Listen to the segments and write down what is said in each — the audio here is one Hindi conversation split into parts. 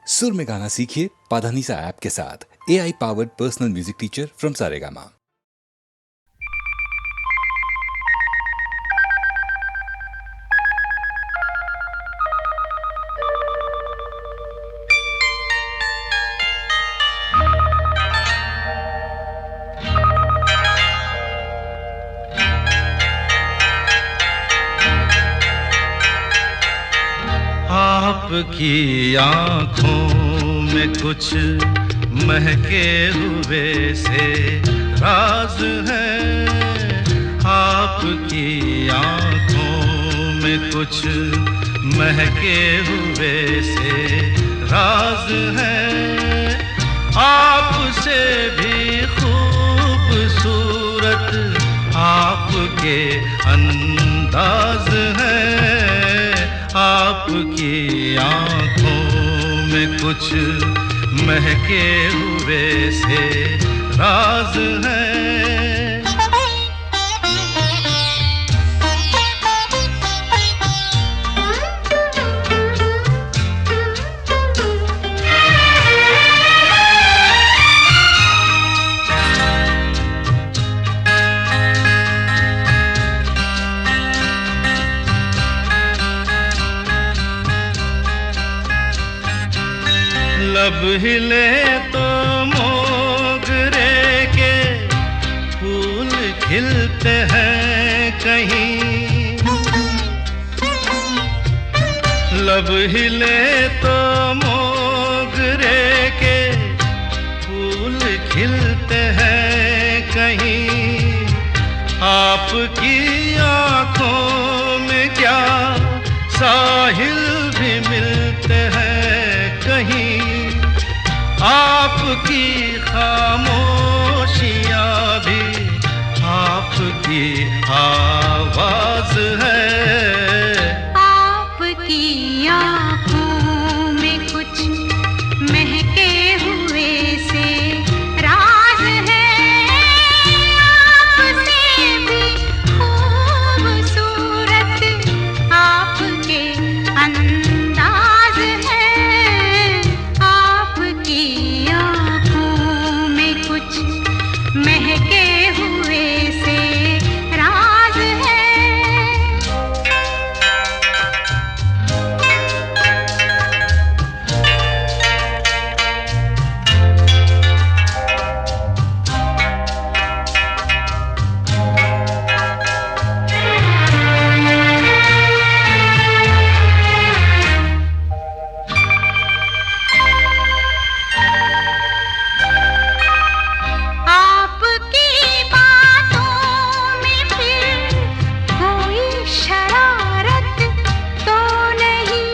सुर में गाना सीखिए पाधानीसा ऐप के साथ। AI powered personal music teacher from Saregama. आपकी आँखों में कुछ महके हुए से राज है। आपकी आँखों में कुछ महके हुए से राज है। आपसे भी खूबसूरत आपके अंदाज है। आपकी आँखों में कुछ महके हुए से राज है। लब हिले तो मोगरे के फूल खिलते हैं कहीं। लब हिले तो मोगरे के फूल खिलते हैं कहीं। आपकी आँखों में क्या साहिल भी मिलते हैं कहीं। आपकी खामोशियाँ भी आपकी आवाज़ है। आपकी आँखों में कुछ महके हुए से राज है। आपसे भी खूबसूरत आपके अंदाज है। आपकी आँखों में कुछ महके हुए से राज है। आपकी बातों में फिर कोई शरारत तो नहीं।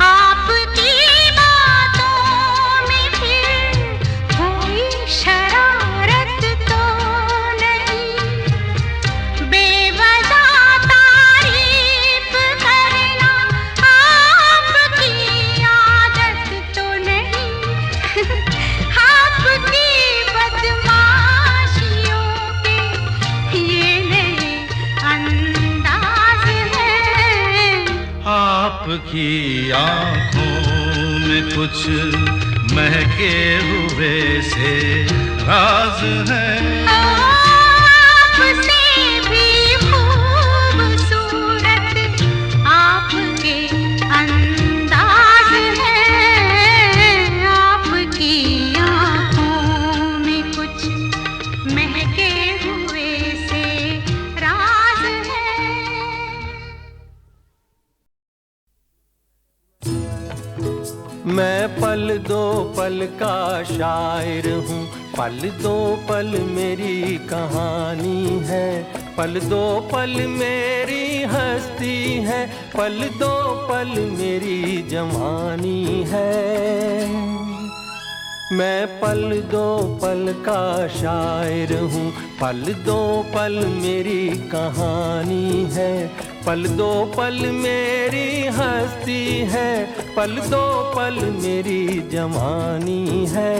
आपकी बातों में फिर कोई शरारत तो नहीं। बेवजह तारीफ करना आपकी आदत तो नहीं। आपकी बदमाशियों के ये नए अंदाज है। आपकी आँखों में कुछ महके हुए से राज है। आपसे भी खूबसूरत आपके अंदाज है। आपकी आँखों में कुछ महके हुए से राज है। मैं पल दो पल का शायर हूँ। पल दो पल मेरी कहानी है। पल दो पल मेरी हस्ती है। पल दो पल मेरी जवानी है। मैं पल दो पल का शायर हूँ। पल दो पल मेरी कहानी है। पल दो पल मेरी हस्ती है। पल दो पल मेरी जवानी है।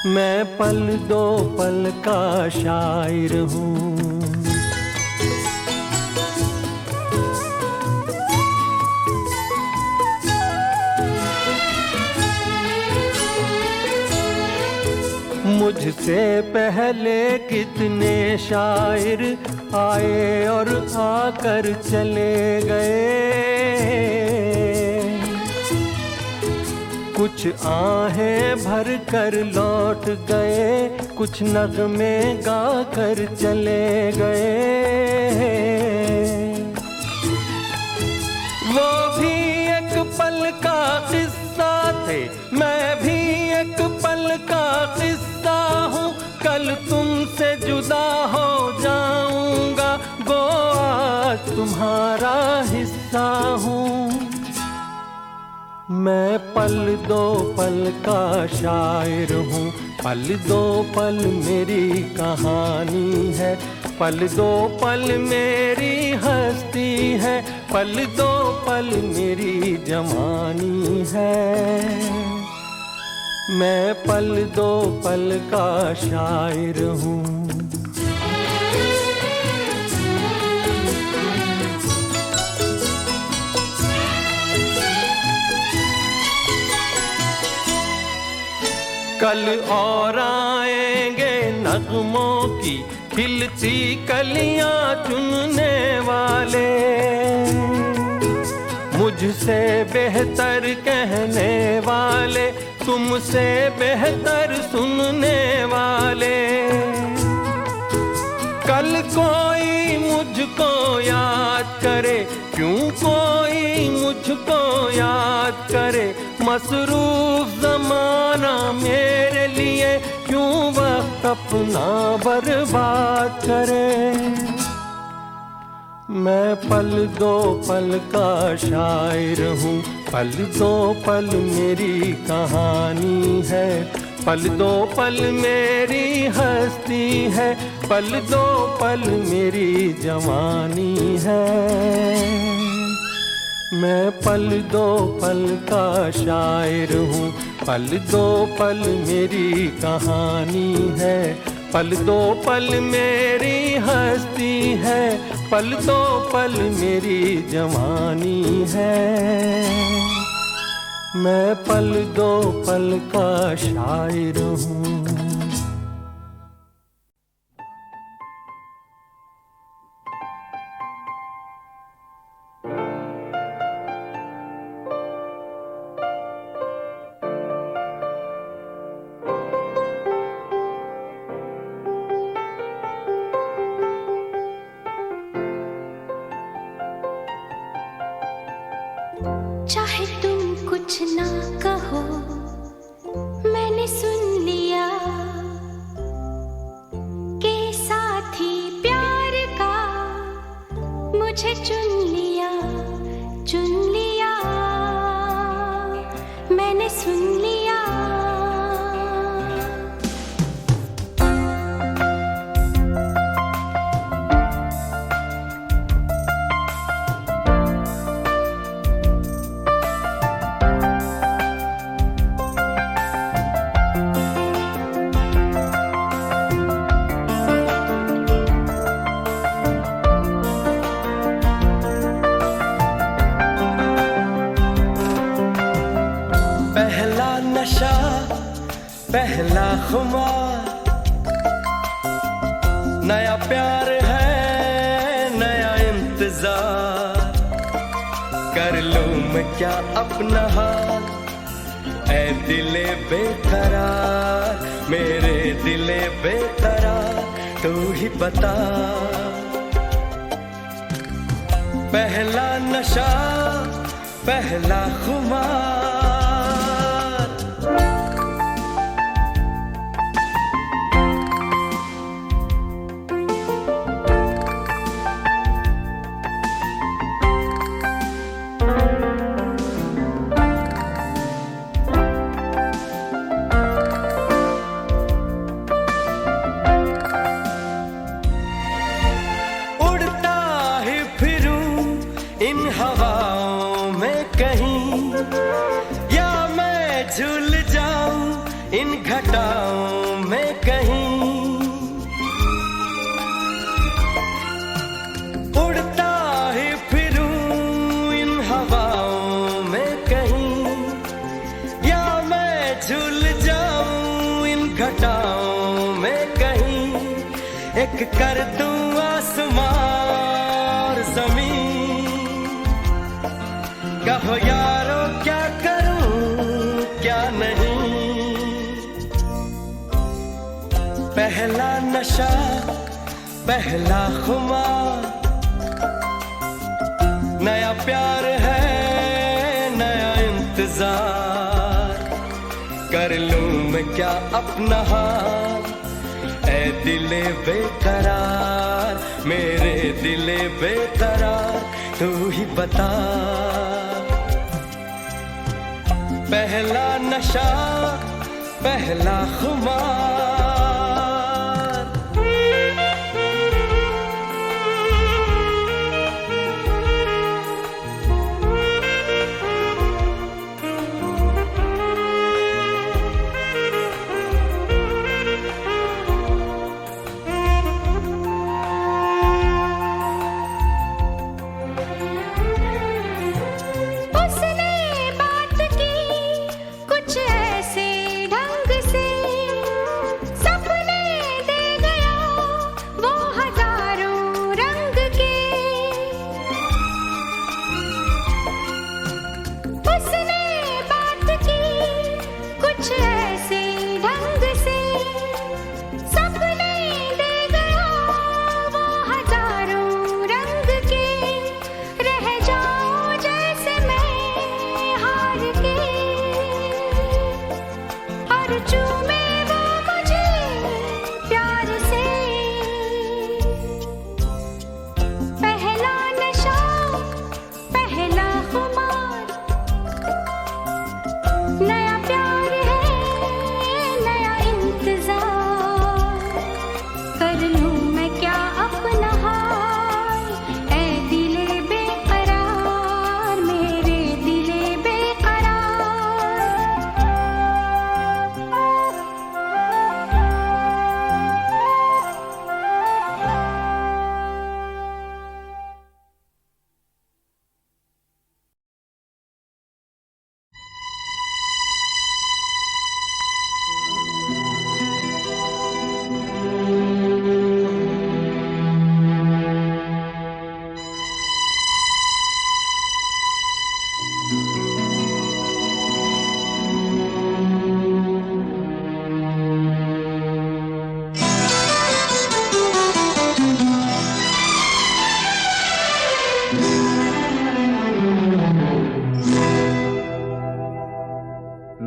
मैं पल दो पल का शायर हूँ। मुझसे पहले कितने शायर आए और आकर चले गए, कुछ आहें भर कर लौट गए, कुछ नगमे गा कर चले गए। वो भी एक पल का किस्सा थे, मैं भी एक पल का किस्सा हूँ। कल तुमसे जुदा हो जाऊंगा, गो आज तुम्हारा हिस्सा हूँ। मैं पल दो पल का शायर हूँ, पल दो पल मेरी कहानी है, पल दो पल मेरी हस्ती है, पल दो पल मेरी जवानी है। मैं पल दो पल का शायर हूँ। कल और आएंगे नगमों की खिलती कलियां चुनने वाले, मुझसे बेहतर कहने वाले, तुमसे बेहतर सुनने वाले। कल कोई मुझको याद करे, क्यों कोई मुझको याद करे, मसरूफ ज़माना मेरे लिए क्यों वक्त अपना बर्बाद करे। मैं पल दो पल का शायर हूँ, पल दो पल मेरी कहानी है, पल दो पल मेरी हस्ती है, पल दो पल मेरी जवानी है। मैं पल दो पल का शायर हूँ, पल दो पल मेरी कहानी है, पल दो पल मेरी हस्ती है, पल दो पल मेरी जवानी है। मैं पल दो पल का शायर हूँ। चाहे तुम कुछ ना कहो, मैंने सुन लिया के साथी प्यार का मुझे चुन लिया, चुन लिया, मैंने सुन लिया। पहला खुमार, नया प्यार है नया इंतजार, कर लूं मैं क्या अपना हाल, ऐ दिले बेकरार, मेरे दिले बेकरार, तू ही बता। पहला नशा पहला खुमार, घटाओं में कहीं उड़ता ही फिरूं इन हवाओं में कहीं, या मैं झूल जाऊं इन घटाओं एक कर दूं आसमां और ज़मीन। कहो यारो क्या करूं क्या नहीं। पहला नशा पहला खुमार, नया प्यार है नया इंतजार। कर लूं मैं क्या अपना हाल, ऐ दिले बेकरार, मेरे दिले बेकरार, तू ही बता। पहला नशा पहला खुमार।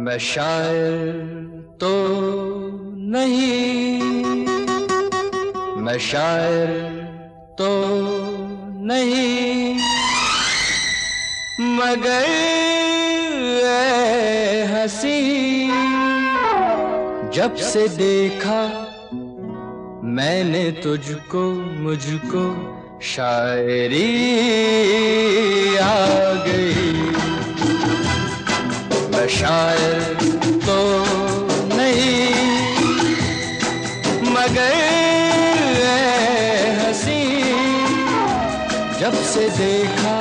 मैं शायर तो नहीं, मैं शायर तो नहीं, मगर ऐ हंसी जब से देखा मैंने तुझको, मुझको शायरी आ गई। मैं शायर तो नहीं, मगर ऐ हंसी जब से देखा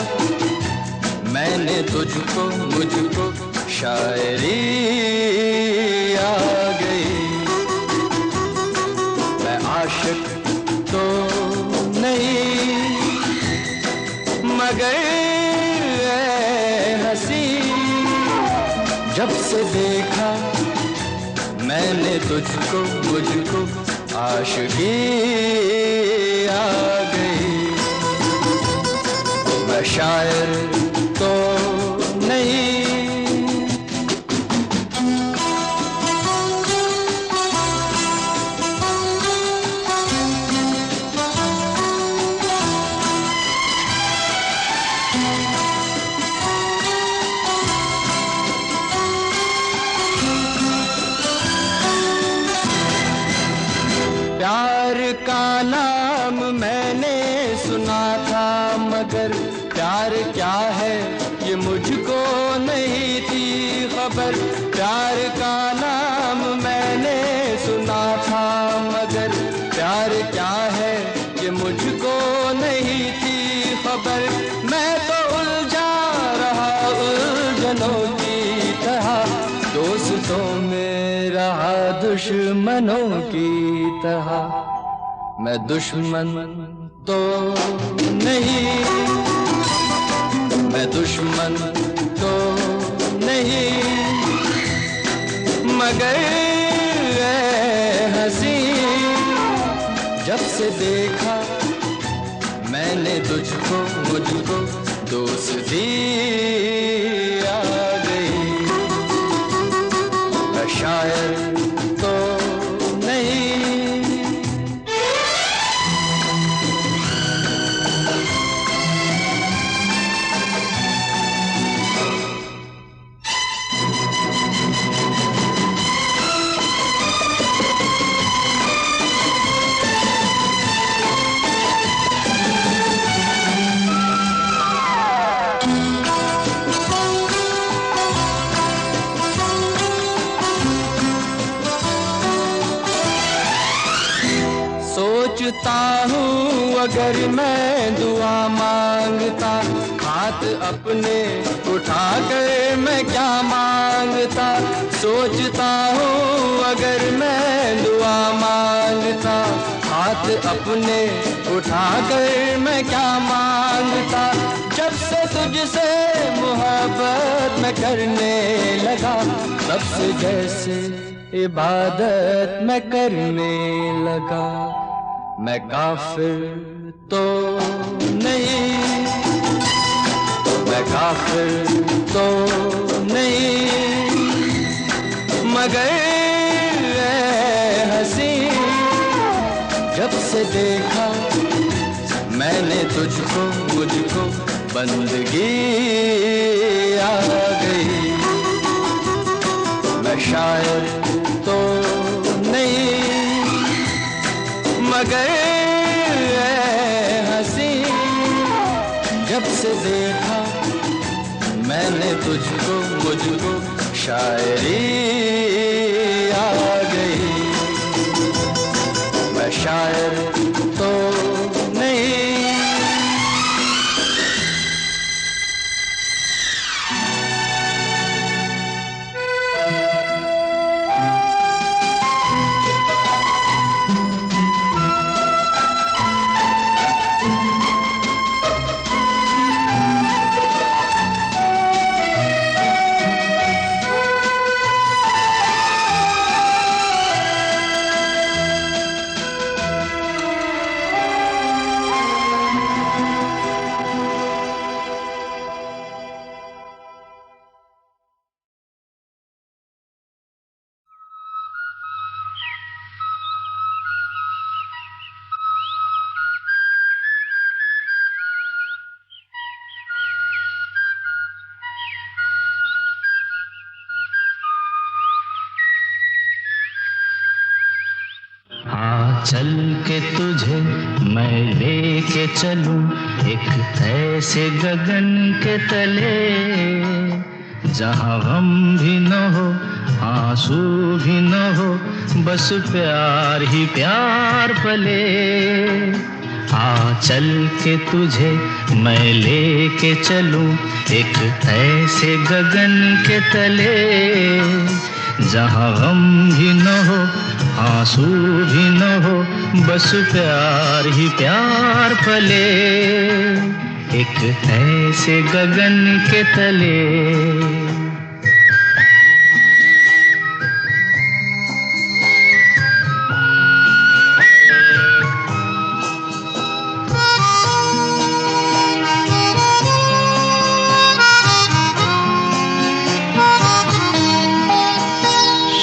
मैंने तुझको, मुझको शायरी आ गई। मैं आशिक तो नहीं, मगर ऐ हंसी जब से देखा मैंने तुझको, मुझको आशिकी आ गई। मैं शायर तो नहीं। प्यार का नाम मैंने सुना था, मगर प्यार क्या है ये मुझको नहीं थी खबर। प्यार का नाम मैंने सुना था, मगर प्यार क्या है ये मुझको नहीं थी खबर। मैं तो उलझा रहा उलझनों की तरह, दोस्तों में रहा दुश्मनों की तरह। मैं दुश्मन तो नहीं, मैं दुश्मन तो नहीं, मगर हंसी जब से देखा मैंने तुझको, मुझको दोस्ती आ गई। मैं शायर तो नहीं, सोचता हूँ अगर मैं दुआ मांगता, हाथ अपने उठा कर मैं क्या मांगता। सोचता हूँ अगर मैं दुआ मांगता, हाथ अपने उठा कर मैं क्या मांगता। जब से तुझसे मोहब्बत मैं करने लगा, तब से जैसे इबादत मैं करने लगा। मैं काफिर तो नहीं, मैं काफिर तो नहीं, मगर हंसी जब से देखा मैंने तुझको, मुझको बंदगी आ गई। मैं शायर तो नहीं, मगर हंसी जब से देखा मैंने तुझको, मुझको शायरी आ गई। मैं शायर तो नहीं, चल के तुझे मैं लेके चलूं एक ऐसे गगन के तले, जहां गम भी न हो, आंसू भी न हो, बस प्यार ही प्यार पले। चल के तुझे मैं लेके चलूं एक ऐसे गगन के तले, जहां गम भी न हो, आंसू भी न हो, बस प्यार ही प्यार पले, एक ऐसे गगन के तले।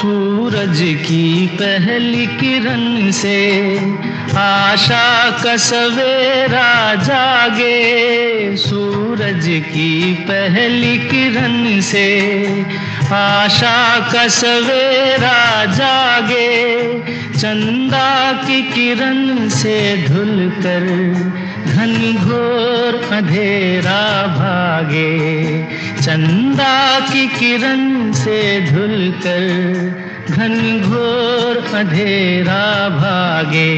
सूरज की पहली किरण से आशा का सवेरा जागे, सूरज की पहली किरण से आशा का सवेरा जागे, चंदा की किरण से ढुलकर घनघोर अंधेरा भागे, चंदा की किरण से ढुलकर घनघोर अंधेरा भागे।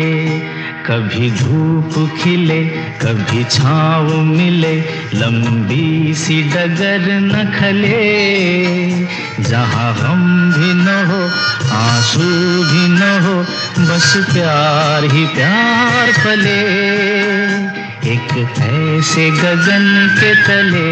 कभी धूप खिले कभी छाँव मिले, लंबी सी डगर न खले, जहाँ गम भी न हो आंसू भी न हो, बस प्यार ही प्यार पले एक ऐसे गगन के तले।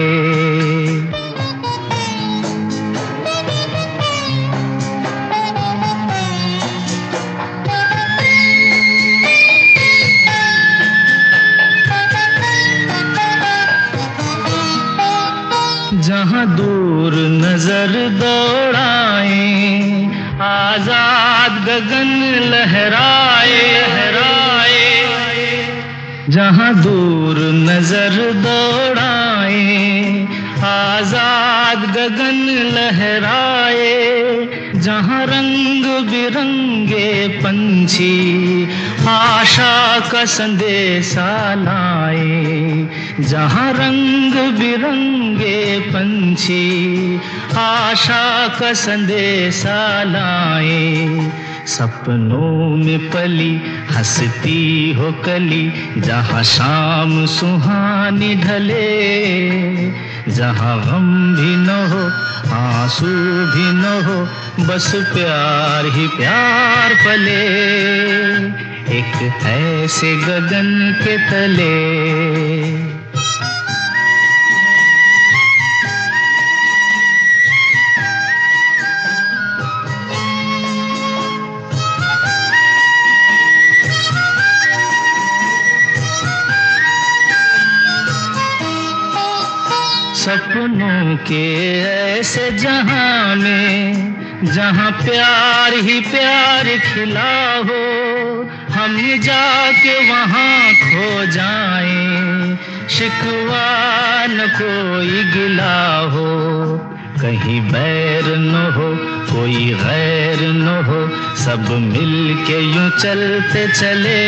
जहाँ दूर नजर दौड़ाए आजाद गगन लहराए लहराए। जहाँ दूर नजर दौड़ाए आजाद गगन लहराए। जहाँ रंग बिरंगे पंछी आशा का संदेशा लाए। जहाँ रंग बिरंगे पंछी आशा का संदेशा लाए। सपनों में पली हंसती हो कली जहाँ शाम सुहानी ढले। जहाँ गम भी न हो आंसू भी न हो बस प्यार ही प्यार पले एक ऐसे गगन के तले। सपनों के ऐसे जहां में जहां प्यार ही प्यार खिला हो। हम जाके वहां खो जाएं शिकवा न कोई गिला हो। कहीं बैर न हो कोई गैर न हो सब मिल के यूं चलते चले।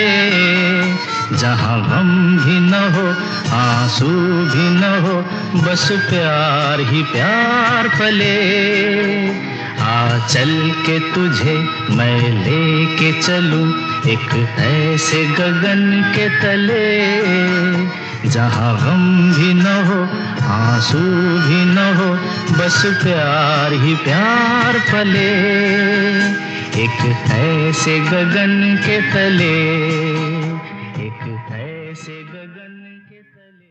जहाँ गम भी न हो आंसू भी न हो बस प्यार ही प्यार पले। आ चल के तुझे मैं लेके चलूं एक ऐसे गगन के तले। जहाँ गम भी न हो आंसू भी न हो बस प्यार ही प्यार पले एक ऐसे गगन के तले। एक ऐसे गगन के तले।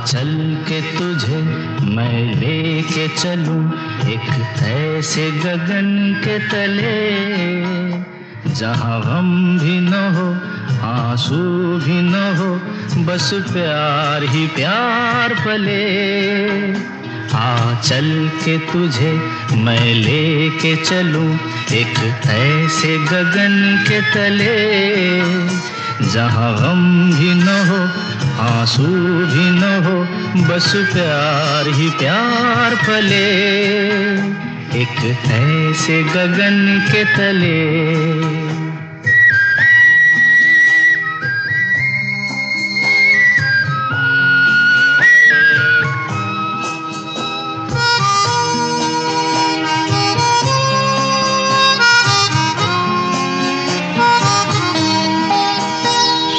चल के तुझे मैं लेके चलूं एक ऐसे गगन के तले। जहाँ गम भी न हो आंसू भी न हो बस प्यार ही प्यार पले। आ चल के तुझे मैं लेके चलूं एक ऐसे गगन के तले। जहाँ गम भी न हो आंसू भी न हो बस प्यार ही प्यार पले एक ऐसे गगन के तले।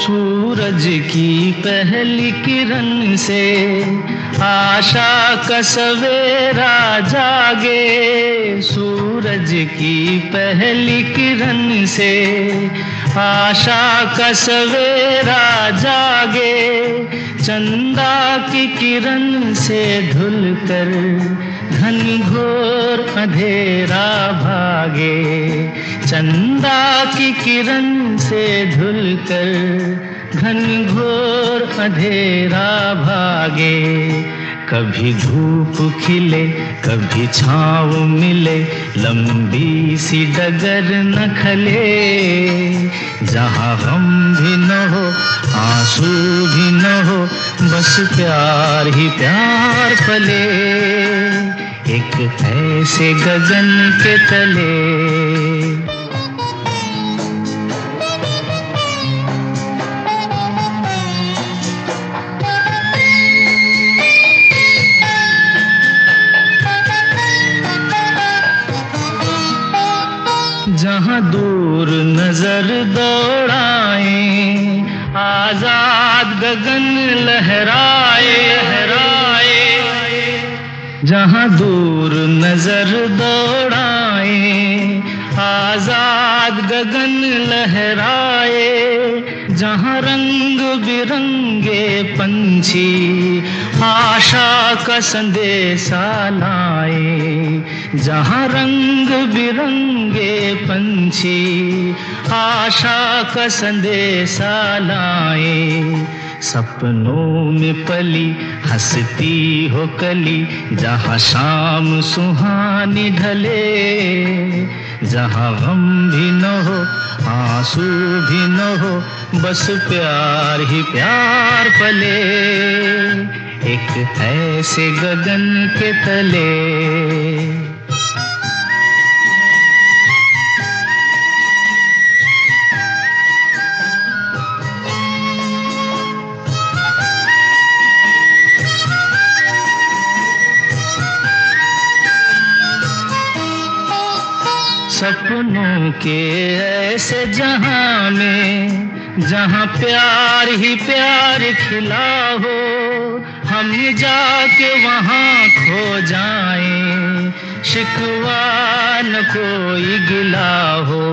सूरज की पहली किरण से आशा का सवेरा जागे। सूरज की पहली किरण से आशा का सवेरा जागे। चंदा की किरण से धुलकर घनघोर अंधेरा भागे। चंदा की किरण से धुलकर घनघोर अंधेरा भागे। कभी धूप खिले कभी छाँव मिले लंबी सी डगर न खले। जहाँ गम भी न हो आंसू भी न हो बस प्यार ही प्यार पले एक ऐसे गगन के तले। आजाद गगन लहराए लहराए, जहां दूर नजर दौड़ाए। आजाद गगन लहराए, जहां रंग बिरंगे पंछी आशा का संदेशा लाए। जहां रंग बिरंगे पंछी आशा का संदेशा लाए। सपनों में पली हंसती हो कली, जहां शाम सुहानी ढले। जहां गम भी न हो आंसू भी न हो, बस प्यार ही प्यार पले एक ऐसे गगन के तले। सपनों के ऐसे जहां में, जहां प्यार ही प्यार खिला हो, हम जाके वहां खो जाएं। शिकवा न कोई गिला हो,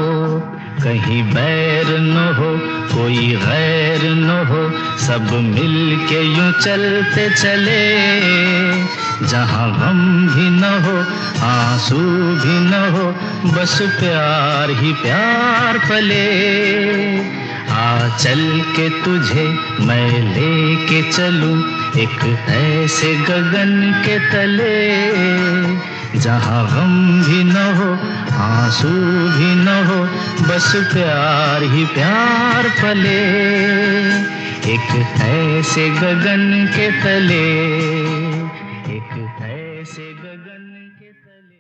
कहीं बैर न हो कोई गैर न हो, सब मिल के यूं चलते चले। जहां गम भी न हो आंसू भी न हो, बस प्यार ही प्यार पले। आ चल के तुझे मैं लेके चलूं एक ऐसे गगन के तले। जहां गम भी न हो आंसू भी न हो, बस प्यार ही प्यार पले एक ऐसे गगन के तले। एक ऐसे गगन के तले।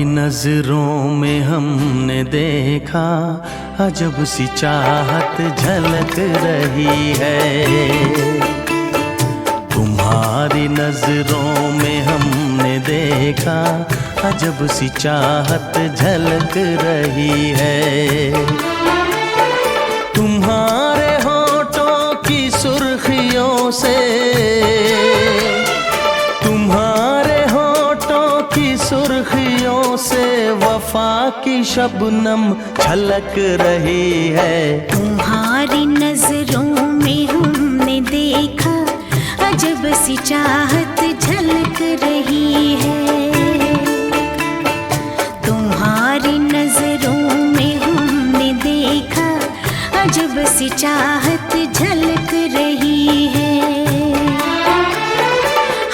नजरों में हमने देखा अजब सी चाहत झलक रही है। तुम्हारी नजरों में हमने देखा अजब सी चाहत झलक रही है। तुम्हारे होठों की सुर्खियों से, तुम्हारे होठों की सुर्खियों से वफा की शबनम छलक रही है। तुम्हारी नजरों में हमने देखा अजब सी चाहत झलक रही है। तुम्हारी नजरों में हमने देखा अजब सी चाहत झलक रही है।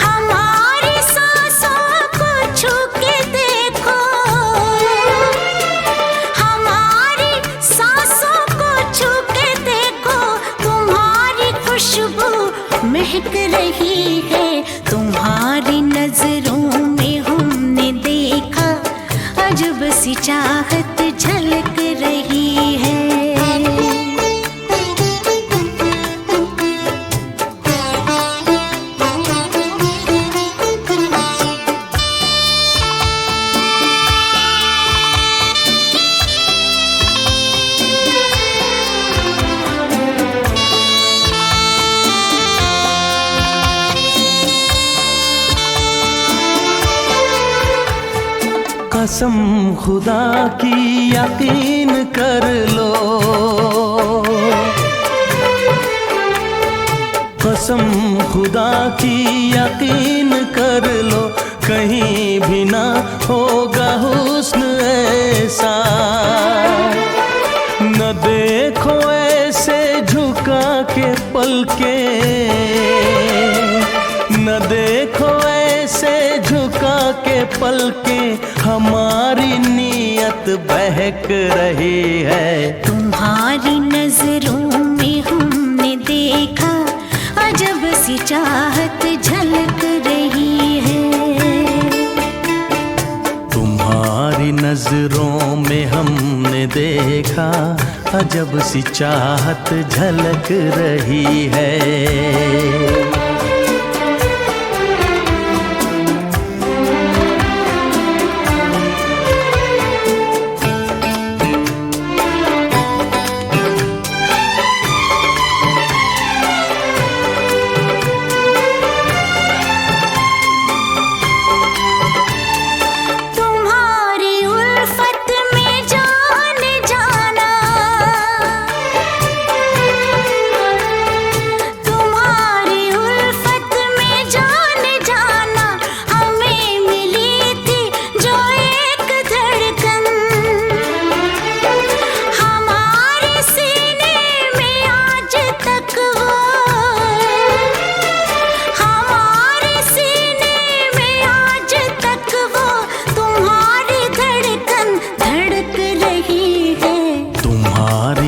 हमारी सांसों को छू के देखो, हमारी सांसों को छू के देखो, तुम्हारी खुशबू महक रही है। तुम्हारी नजरों में हमने देखा अजब सी चाहत झलक रही है। कसम खुदा की यकीन कर लो, कसम खुदा की यकीन कर लो, कहीं भी ना होगा हुस्न ऐसा। न देखो ऐसे झुका के पलके, न देखो ऐसे झुका के पलकें हमारी नीयत बहक रही है। तुम्हारी नजरों में हमने देखा अजब सी चाहत झलक रही है। तुम्हारी नजरों में हमने देखा अजब सी चाहत झलक रही है।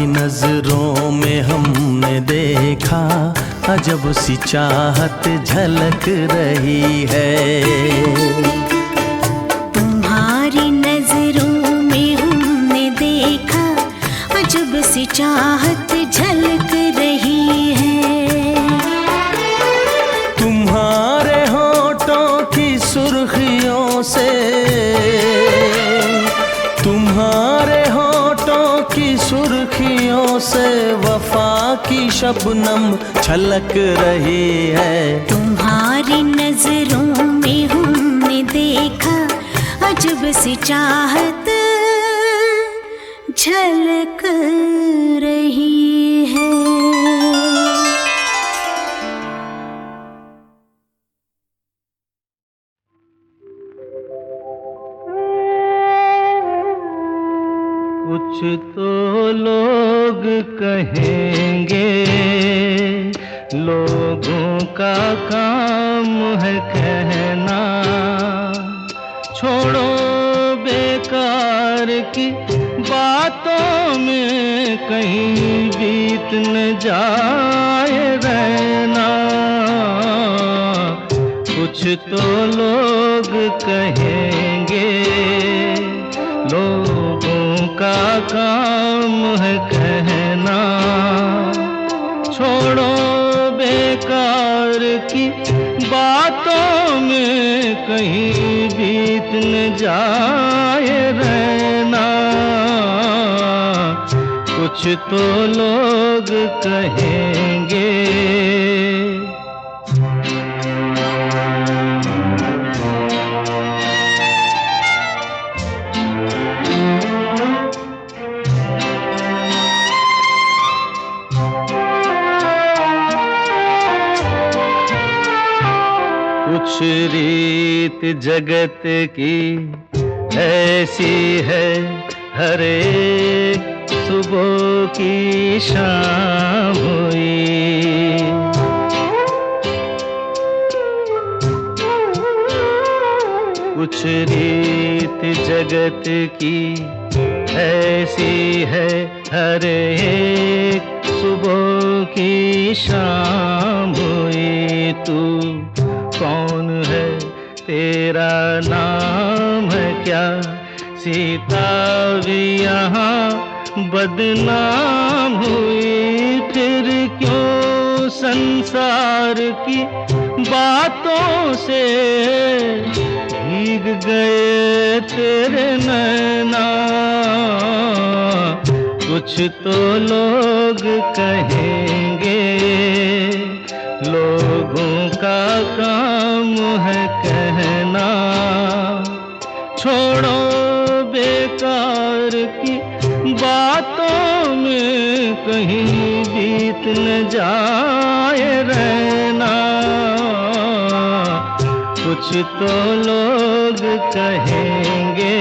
नजरों में हमने देखा अजब सी चाहत झलक रही है। तुम्हारी नजरों में हमने देखा अजब सी चाहत झलक रही है। तुम्हारे होठों की सुर्खियों से, तुम्हारे होठों की सुर्खियों से वफा की शबनम छलक रही है। तुम्हारी नजरों में हमने देखा अजब सी चाहत झलक रही है। कुछ तो लोग कहेंगे, लोगों का काम है कहना, छोड़ो बेकार की बातों में कहीं बीत न जाए रहना। कुछ तो लोग कहेंगे, लोगों का काम है कहना, छोड़ो बेकार की बातों में कहीं बीत न जाए रहना। कुछ तो लोग कहेंगे। कुछ रीत जगत की ऐसी है, हर एक सुबह की शाम हुई। कुछ रीत जगत की ऐसी है, हर एक सुबह की शाम हुई। तू कौन है, तेरा नाम है क्या? सीता भी यहाँ बदनाम हुई। फिर क्यों संसार की बातों से भीग गए तेरे नैना? कुछ तो लोग कहेंगे, लोगों का काम है कहना, छोड़ो बेकार की बातों में कहीं बीत न जाए रहना। कुछ तो लोग कहेंगे।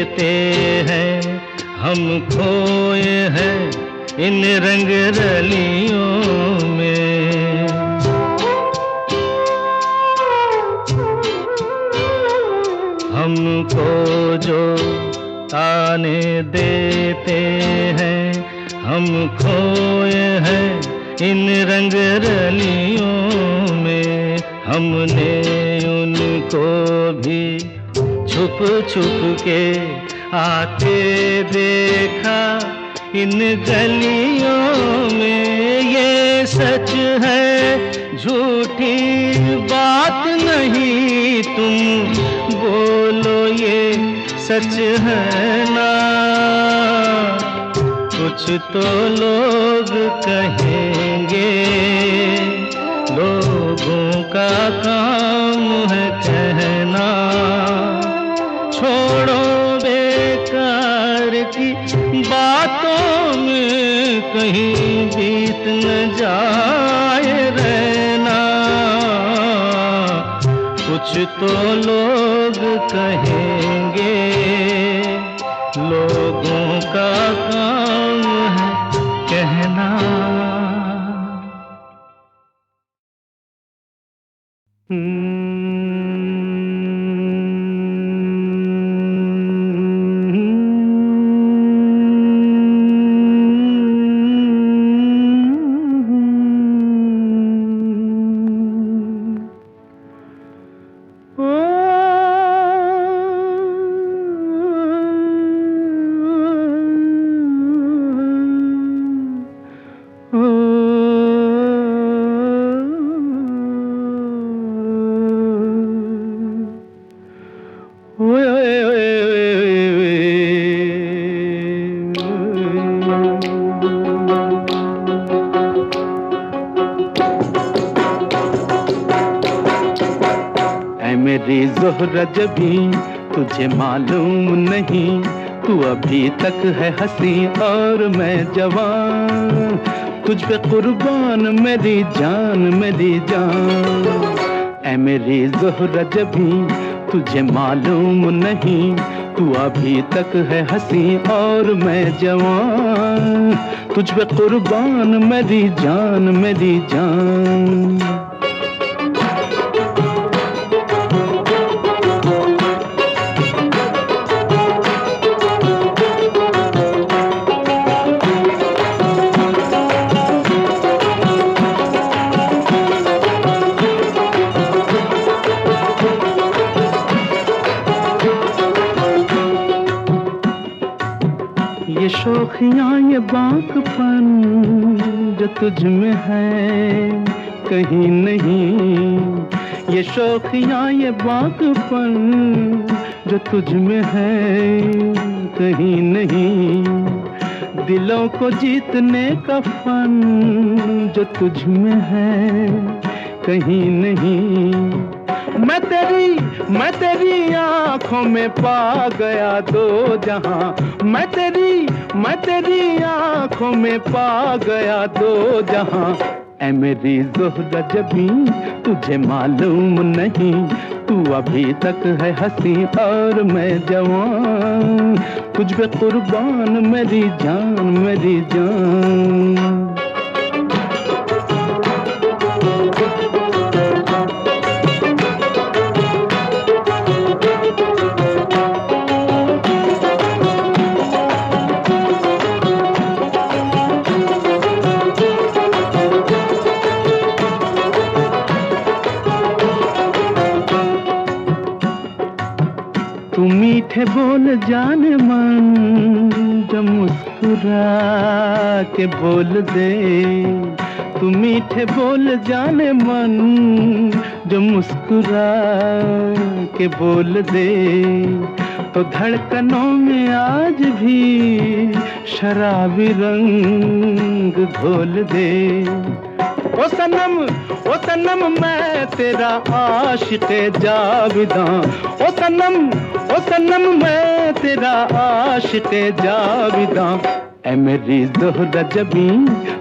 देते हैं, हम खोए हैं इन रंग रलियों में। हमको जो ताने देते हैं, हम खोए हैं इन रंग रलियों में। हमने उनको भी छुप छुप के आते देखा इन गलियों में। ये सच है झूठी बात नहीं, तुम बोलो ये सच है ना। कुछ तो लोग कहेंगे, लोगों का काम है कहना। छोड़ो बेकार की बातों में कहीं बीत न जाए रहना। कुछ तो लोग कहेंगे, लोगों का काम है कहना। मेरी ज़ोहरा जबी तुझे मालूम नहीं, तू अभी तक है हंसी और मैं जवान। तुझ पे कुर्बान मेरी जान, मेरी जान। ऐ मेरी ज़ोहरा जबी तुझे मालूम नहीं, तू अभी तक है हंसी और मैं जवान। तुझ पे कुर्बान मेरी जान, मेरी जान। ये शौखियाँ ये बाँकपन जो तुझ में है कहीं नहीं। ये शौखियाँ ये बाँकपन जो तुझ में है कहीं नहीं। दिलों को जीतने का फन जो तुझ में है कहीं नहीं। मैं तेरी आँखों में पा गया दो जहां। मैं तेरी आँखों में पा गया दो जहां। ऐ मेरी ज़ोहरा जबी तुझे मालूम नहीं, तू अभी तक है हंसी और मैं जवान। तुझ पे कुर्बान मेरी जान, मेरी जान। तू मीठे बोल जाने मन जो मुस्कुरा के बोल दे। तू मीठे बोल जाने मन जो मुस्कुरा के बोल दे। तो धड़कनों में आज भी शराबी रंग घोल दे। ओ सनम मैं तेरा आशिक़े जाविदां। ओ सनम मैं तेरा आशिक़े जाविदां। ऐ मेरी ज़ोहरा जबी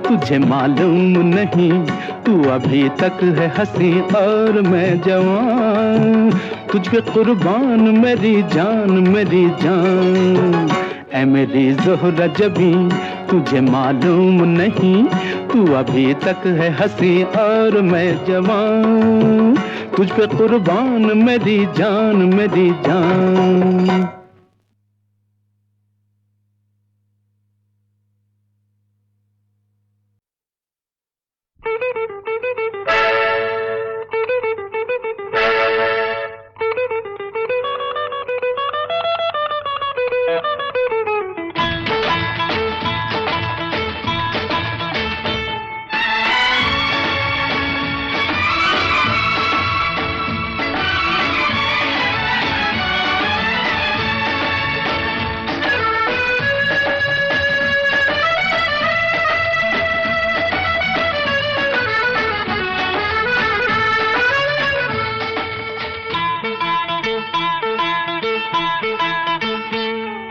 तुझे मालूम नहीं, तू अभी तक है हंसी और मैं जवान, तुझ पे कुर्बान मेरी जान। ऐ मेरी ज़ोहरा जबी तुझे मालूम नहीं, तू अभी तक है हंसी और मैं जवान, तुझ पे कुर्बान मेरी जान।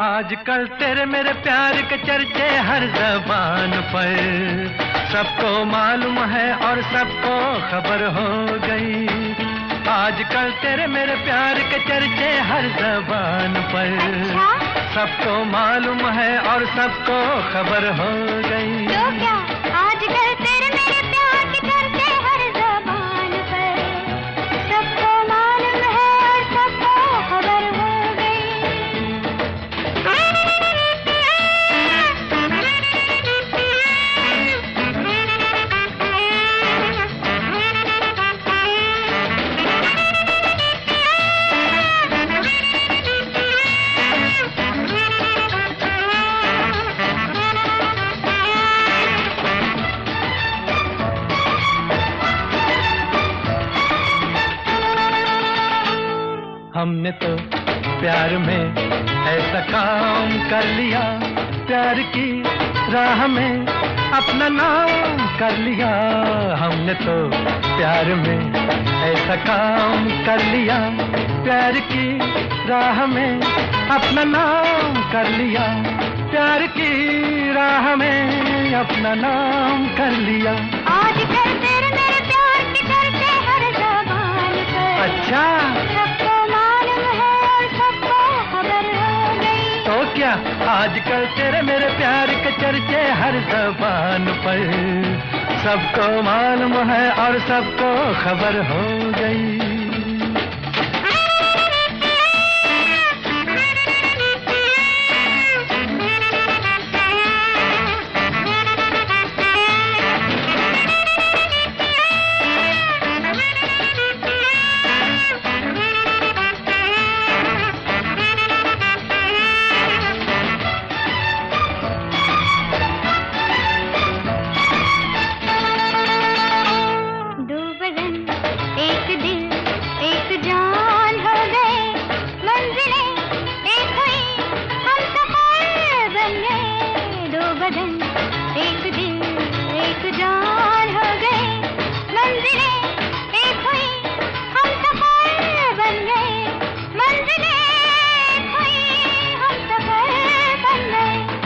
आजकल तेरे मेरे प्यार के चर्चे हर ज़बान पर, सबको मालूम है और सबको खबर हो गई। आजकल तेरे मेरे प्यार के चर्चे हर ज़बान पर, सबको मालूम है और सबको खबर हो गई। तो क्या आजकल तेरे मेरे प्यार के चर्चे हर ज़बान पर, सबको मालूम है और सबको खबर हो गई। हमने तो प्यार में ऐसा काम कर लिया, प्यार की राह में अपना नाम कर लिया। हमने तो प्यार में ऐसा काम कर लिया, प्यार की राह में अपना नाम कर लिया, प्यार की राह में अपना नाम कर लिया। आजकल तेरे मेरे प्यार के चर्चे हर ज़बान पर, अच्छा, सबको मालूम है और सबको खबर हो गई। तो क्या आजकल तेरे मेरे प्यार के चर्चे हर ज़बान पर, सबको मालूम है और सबको खबर हो गई।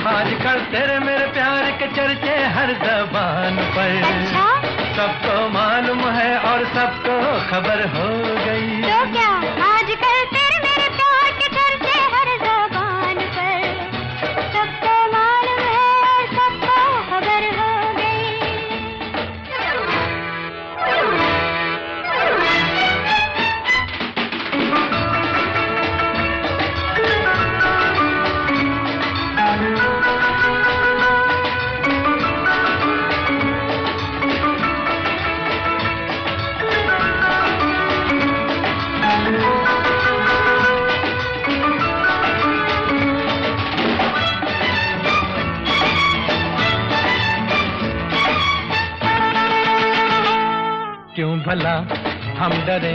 आजकल तेरे मेरे प्यार के चर्चे हर ज़बान पर, सबको मालूम है और सबको खबर हो गई। तो क्या आजकल तेरे मेरे प्यार के चर्चे हर ज़बान पर, सबको मालूम है और सबको खबर हो क्यों भला हम डरे,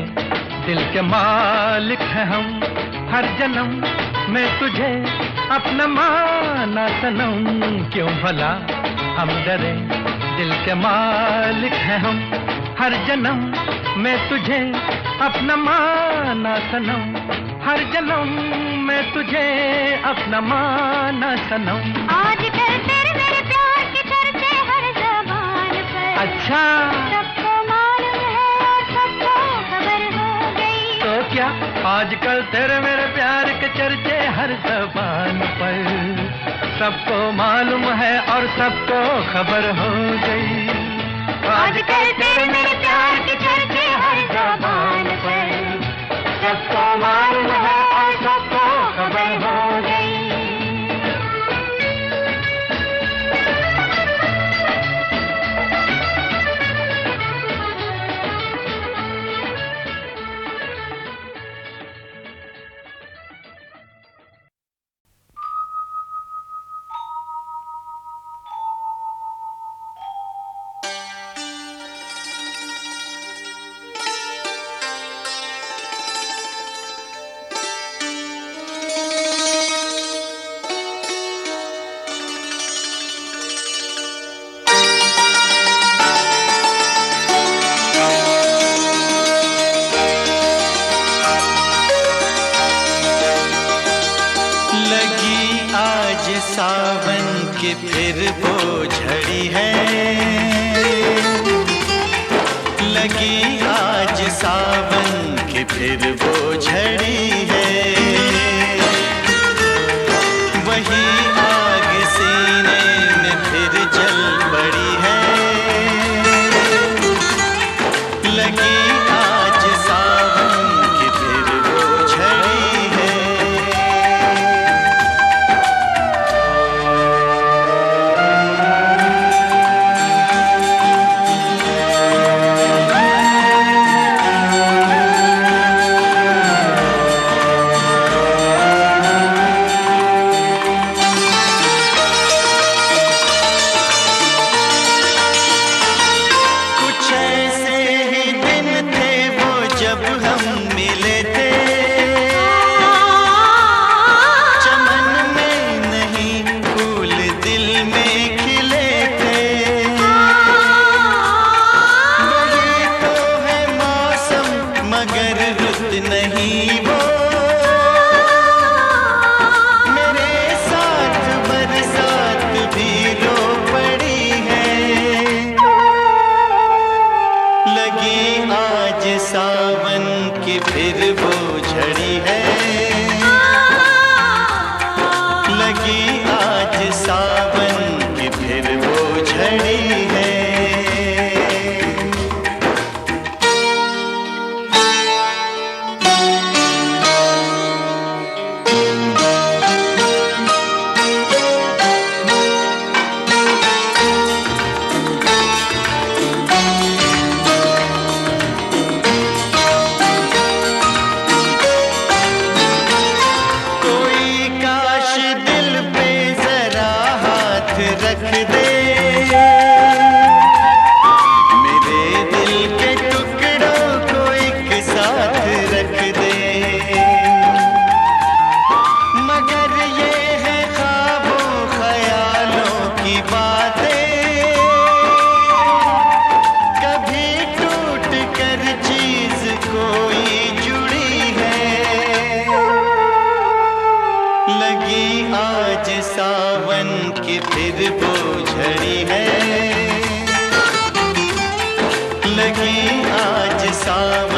दिल के मालिक हैं हम, हर जन्म मैं तुझे अपना माना सनम। क्यों भला हम डरे, दिल के मालिक हैं हम, हर जन्म मैं तुझे अपना माना सनम, हर जन्म मैं तुझे अपना माना सनम। आजकल तेरे अच्छा, सबको मालूम है और सबको खबर हो गई। तो क्या आजकल तेरे मेरे प्यार के चर्चे हर ज़बान पर, सबको मालूम है और सबको खबर हो गई। आजकल तेरे मेरे प्यार के चर्चे हर ज़बान पर, सबको मालूम है और सबको खबर हो गई। सावन की फिर वो झड़ी है, लगी आज सावन की फिर वो झड़ी है। वही आग सीने में फिर जल पड़ी है, लगी आज सावन की फिर वो झड़ी है। फिर वो झड़ी है, लगी आज सावन